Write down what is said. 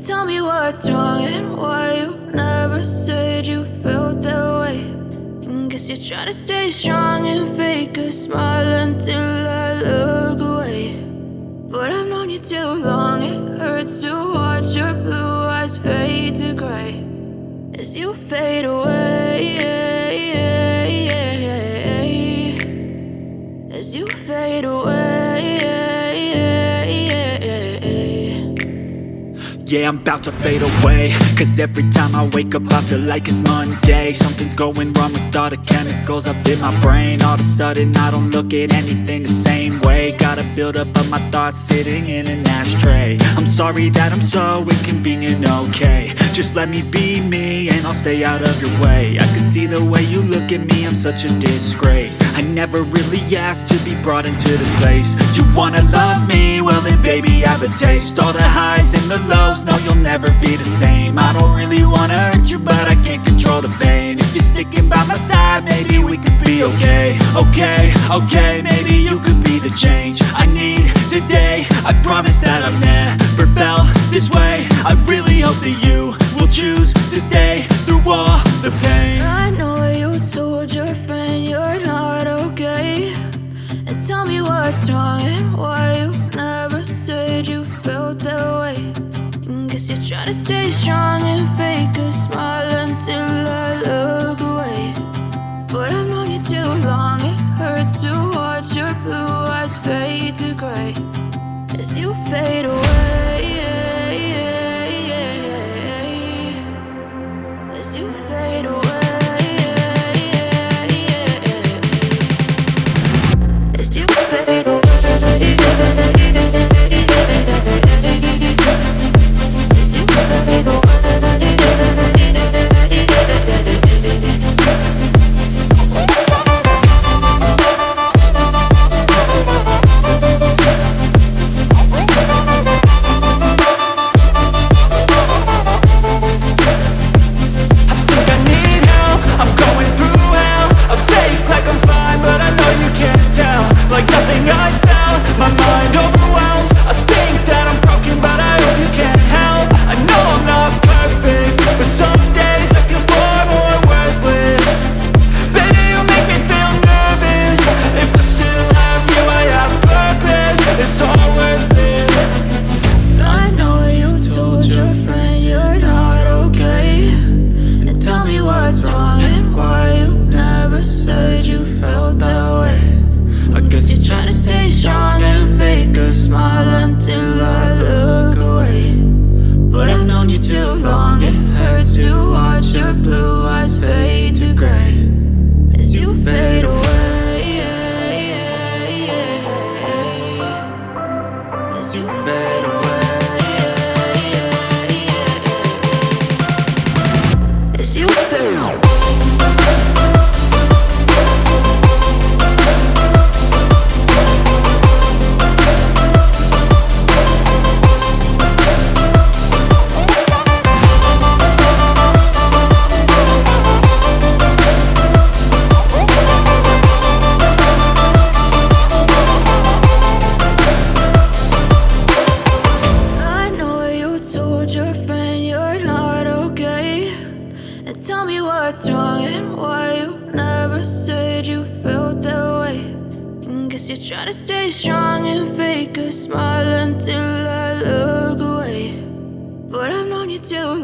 Tell me what's wrong and why you never said you felt that way. And guess you're trying to stay strong and fake a smile until I look away. But I've known you too long, it hurts to watch your blue eyes fade to gray as you fade away, as you fade away. Yeah, I'm about to fade away, cause every time I wake up I feel like it's Monday. Something's going wrong with all the chemicals up in my brain. All of a sudden I don't look at anything the same way. Got a buildup of my thoughts sitting in an ashtray. I'm sorry that I'm so inconvenient, okay. Just let me be me and I'll stay out of your way. I can see the way you look at me, I'm such a disgrace. I never really asked to be brought into this place. You wanna love me? Well then baby, have a taste. All the highs and the lows, no, you'll never be the same. I don't really wanna hurt you, but I can't control the pain. If you're sticking by my side, maybe we could be okay. Okay, maybe you could be the change I need today. I promise that I've never felt this way. I really hope that you will choose to stay through all the pain. I know you told your friend you're not okay. And tell me what's wrong and why you never said you felt that way. Guess you're trying to stay strong and fake a smile until I look away. But I've known you too long, it hurts to watch your blue eyes fade to gray as you fade away, as you fade away, as you fade away. Tell me what's wrong and why you never said you felt that way. And guess you're trying to stay strong and fake a smile until I look away. But I've known you too long.